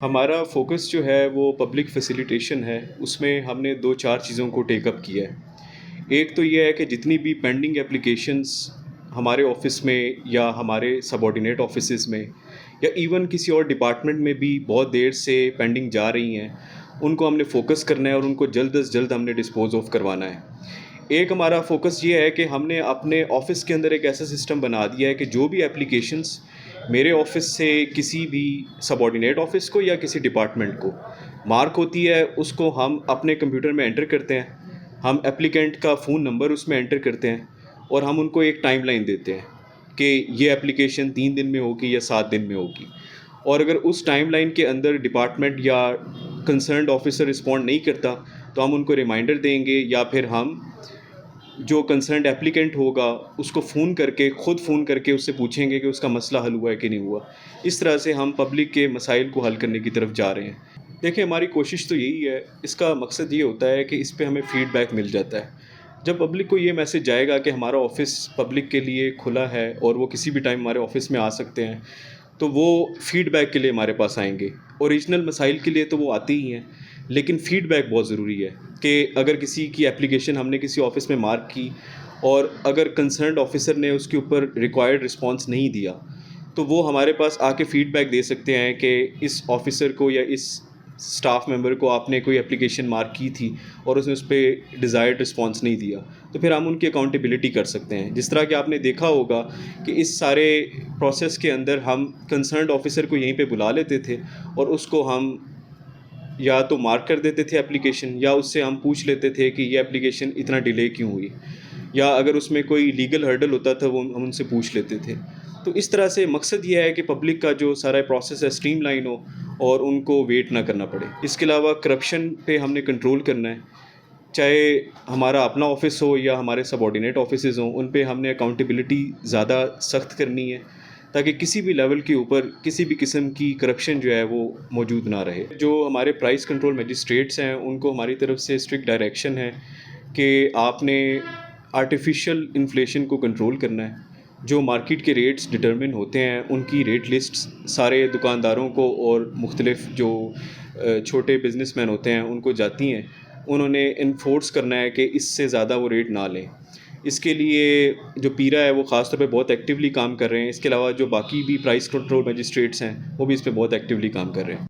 हमारा फ़ोकस जो है वो पब्लिक फ़ैसिलिटेशन है, उसमें हमने 2-4 चीज़ों को टेक अप किया है। एक तो ये है कि जितनी भी पेंडिंग एप्लीकेशंस हमारे ऑफ़िस में या हमारे सबऑर्डिनेट ऑफ़िसेज़ में या इवन किसी और डिपार्टमेंट में भी बहुत देर से पेंडिंग जा रही हैं, उनको हमने फ़ोकस करना है और उनको जल्द से जल्द हमने डिस्पोज़ ऑफ़ करवाना है। एक हमारा फ़ोकस ये है कि हमने अपने ऑफ़िस के अंदर एक ऐसा सिस्टम बना दिया है कि जो भी एप्लीकेशंस मेरे ऑफ़िस से किसी भी सबऑर्डिनेट ऑफ़िस को या किसी डिपार्टमेंट को मार्क होती है, उसको हम अपने कंप्यूटर में एंटर करते हैं। हम एप्लीकेंट का फ़ोन नंबर उसमें एंटर करते हैं और हम उनको एक टाइमलाइन देते हैं कि ये एप्लीकेशन 3 दिन में होगी या 7 दिन में होगी। और अगर उस टाइमलाइन के अंदर डिपार्टमेंट या कंसर्न्ड ऑफ़िसर रिस्पॉन्ड नहीं करता, तो हम उनको रिमाइंडर देंगे या फिर हम जो कंसर्न्ड एप्लीकेंट होगा उसको खुद फ़ोन करके उससे पूछेंगे कि उसका मसला हल हुआ है कि नहीं हुआ। इस तरह से हम पब्लिक के मसाइल को हल करने की तरफ जा रहे हैं। देखिए, हमारी कोशिश तो यही है, इसका मकसद ये होता है कि इस पे हमें फ़ीडबैक मिल जाता है। जब पब्लिक को ये मैसेज जाएगा कि हमारा ऑफ़िस पब्लिक के लिए खुला है और वो किसी भी टाइम हमारे ऑफ़िस में आ सकते हैं, तो वो फ़ीडबैक के लिए हमारे पास आएँगे। ओरिजिनल मसाइल के लिए तो वो आते ही हैं, लेकिन फ़ीडबैक बहुत ज़रूरी है कि अगर किसी की एप्लीकेशन हमने किसी ऑफ़िस में मार्क की और अगर कंसर्न्ड ऑफ़िसर ने उसके ऊपर रिक्वायर्ड रिस्पॉन्स नहीं दिया, तो वो हमारे पास आके फ़ीडबैक दे सकते हैं कि इस ऑफ़िसर को या इस स्टाफ़ मेंबर को आपने कोई एप्लीकेशन मार्क की थी और उसने उस पे डिज़ायर्ड रिस्पॉन्स नहीं दिया। तो फिर हम उनकी अकाउंटेबिलिटी कर सकते हैं। जिस तरह कि आपने देखा होगा कि इस सारे प्रोसेस के अंदर हम कंसर्न्ड ऑफ़िसर को यहीं पे बुला लेते थे और उसको हम या तो मार्क कर देते थे एप्लीकेशन या उससे हम पूछ लेते थे कि ये एप्लीकेशन इतना डिले क्यों हुई, या अगर उसमें कोई लीगल हर्डल होता था वो हम उनसे पूछ लेते थे। तो इस तरह से मकसद ये है कि पब्लिक का जो सारा प्रोसेस है स्ट्रीमलाइन हो और उनको वेट ना करना पड़े। इसके अलावा करप्शन पे हमने कंट्रोल करना है, चाहे हमारा अपना ऑफ़िस हो या हमारे सबऑर्डिनेट ऑफ़िसेज़ हों, उन पे हमने अकाउंटेबिलिटी ज़्यादा सख्त करनी है, ताकि किसी भी लेवल के ऊपर किसी भी किस्म की करप्शन जो है वो मौजूद ना रहे। जो हमारे प्राइस कंट्रोल मजिस्ट्रेट्स हैं, उनको हमारी तरफ से स्ट्रिक्ट डायरेक्शन है कि आपने आर्टिफ़िशियल इन्फ्लेशन को कंट्रोल करना है। जो मार्केट के रेट्स डिटरमिन होते हैं, उनकी रेट लिस्ट्स सारे दुकानदारों को और मुख्तलिफ़ जो छोटे बिज़नेसमैन होते हैं उनको जाती हैं। उन्होंने इन्फोर्स करना है कि इससे ज़्यादा वो रेट ना लें। इसके लिए जो पीरा है वो ख़ास तौर पे बहुत एक्टिवली काम कर रहे हैं। इसके अलावा जो बाकी भी प्राइस कंट्रोल मजिस्ट्रेट्स हैं, वो भी इस पे बहुत एक्टिवली काम कर रहे हैं।